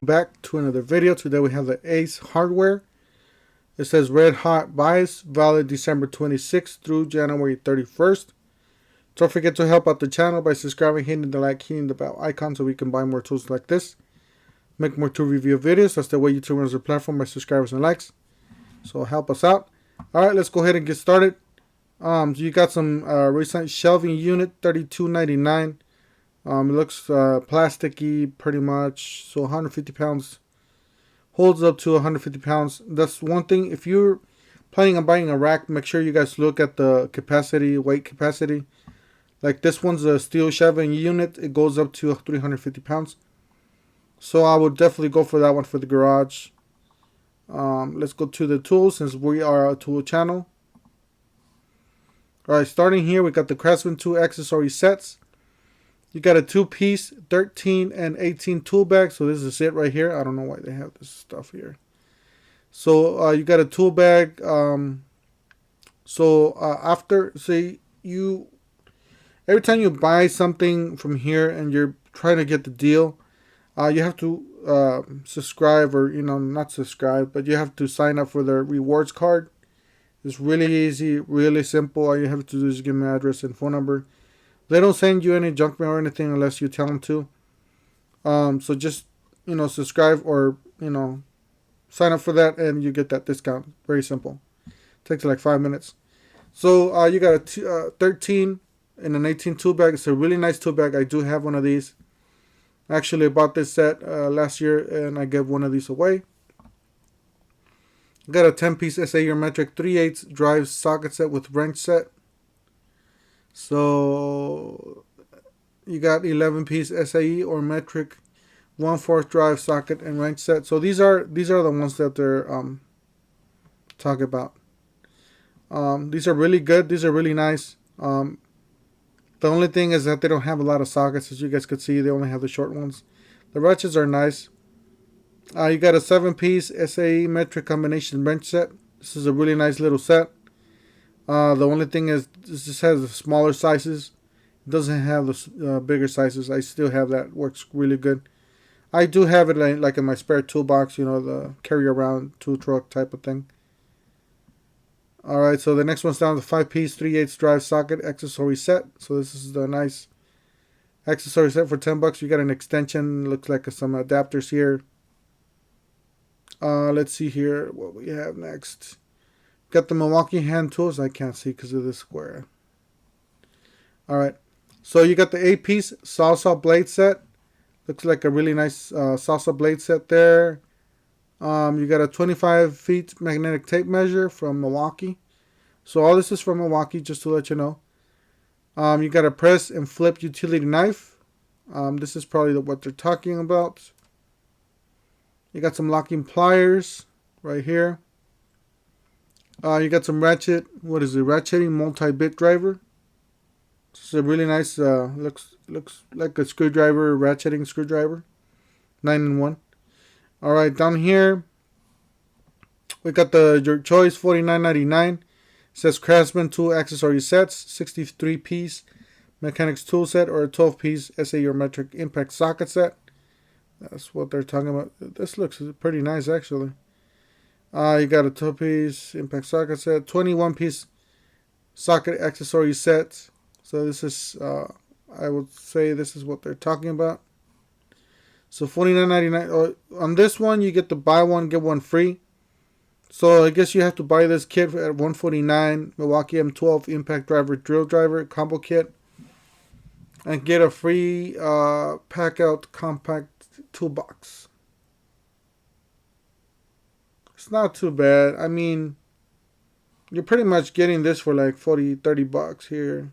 back to another video. Today we have the Ace hardware. It says red hot buys, valid December 26th through January 31st. Don't forget to help out the channel by subscribing, hitting the like, hitting the bell icon so we can buy more tools like this. Make more tool review videos. That's the way YouTube runs the platform, by subscribers and likes. So help us out. Alright, let's go ahead and get started. So you got some recent shelving unit, $32.99. It looks plasticky pretty much, so 150 pounds, holds up to 150 pounds. That's one thing. If you're planning on buying a rack, make sure you guys look at the capacity, weight capacity. Like this one's a steel shelving unit. It goes up to 350 pounds. So I would definitely go for that one for the garage. Let's go to the tools since we are a tool channel. Alright, starting here, we got the Craftsman 2 accessory sets. You got a 2-piece 13 and 18 tool bag. So this is it right here. I don't know why they have this stuff here. So you got a tool bag. After, say every time you buy something from here and you're trying to get the deal, you have to subscribe, or not subscribe, but you have to sign up for their rewards card. It's really easy, really simple. All you have to do is give them an address and phone number. They don't send you any junk mail or anything unless you tell them to. So just, subscribe or, sign up for that and you get that discount. Very simple. Takes like 5 minutes. So you got a 13 and an 18 tool bag. It's a really nice tool bag. I do have one of these. Actually, I bought this set last year and I gave one of these away. Got a 10-piece SAE or metric 3/8 drive socket set with wrench set. So you got 11-piece SAE or metric 1/4 drive socket and wrench set. So these are the ones that they're talking about. These are really good. These are really nice. The only thing is that they don't have a lot of sockets. As you guys could see, they only have the short ones. The ratchets are nice. You got a 7-piece SAE metric combination wrench set. This is a really nice little set. The only thing is this just has the smaller sizes. It doesn't have the bigger sizes. I still have that. Works really good. I do have it like in my spare toolbox, the carry around tool truck type of thing. Alright, so the next one's down to the 5-piece 3/8 drive socket accessory set. So this is the nice accessory set for $10. You got an extension. Looks like some adapters here. Let's see here what we have next. Got the Milwaukee hand tools. I can't see because of the square. Alright. So you got the 8-piece salsa blade set. Looks like a really nice salsa blade set there. You got a 25 feet magnetic tape measure from Milwaukee. So all this is from Milwaukee, just to let you know. You got a press and flip utility knife. This is probably what they're talking about. You got some locking pliers right here. You got some ratcheting multi-bit driver. This is a really nice, looks like a screwdriver, ratcheting screwdriver. 9-in-1. Alright, down here, we got your choice, $49.99. It says Craftsman 2 accessory sets, 63-piece mechanics tool set, or a 12-piece SAE or metric impact socket set. That's what they're talking about. This looks pretty nice, actually. You got a 12-piece impact socket set, 21-piece socket accessory set. So this is, I would say this is what they're talking about. So $49.99. On this one, you get the buy one, get one free. So I guess you have to buy this kit at $149. Milwaukee M12 impact driver drill driver combo kit. And get a free pack out compact toolbox. It's not too bad. I mean, you're pretty much getting this for like $30 here.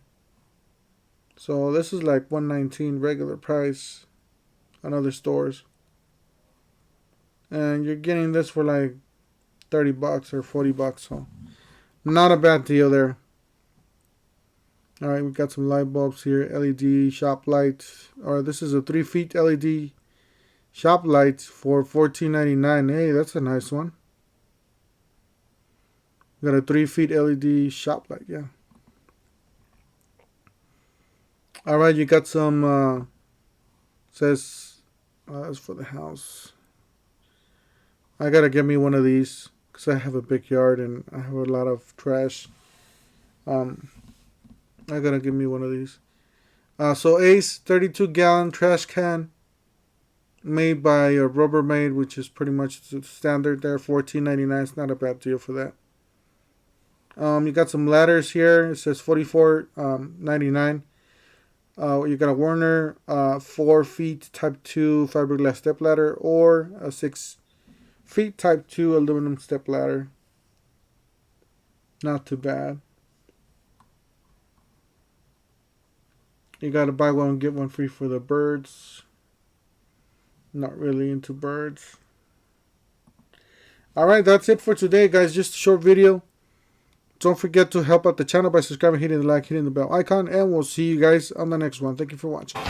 So this is like $119 regular price on other stores. And you're getting this for like $30 or $40. So not a bad deal there. Alright, we got some light bulbs here. LED shop lights. Or this is a 3-feet LED shop light for $14.99. Hey, that's a nice one. We got a 3-feet LED shop light, yeah. Alright, you got some, says, that's for the house. I gotta get me one of these because I have a big yard and I have a lot of trash. I gotta get me one of these. So Ace 32-gallon trash can made by Rubbermaid, which is pretty much the standard there. $14.99. It's not a bad deal for that. You got some ladders here. It says $44.99. You got a Warner 4 feet Type 2 fiberglass step ladder or a 6 feet Type 2 aluminum step ladder. Not too bad. You got to buy one get one free for the birds. Not really into birds. Alright, that's it for today, guys. Just a short video. Don't forget to help out the channel by subscribing, hitting the like, hitting the bell icon, and we'll see you guys on the next one. Thank you for watching.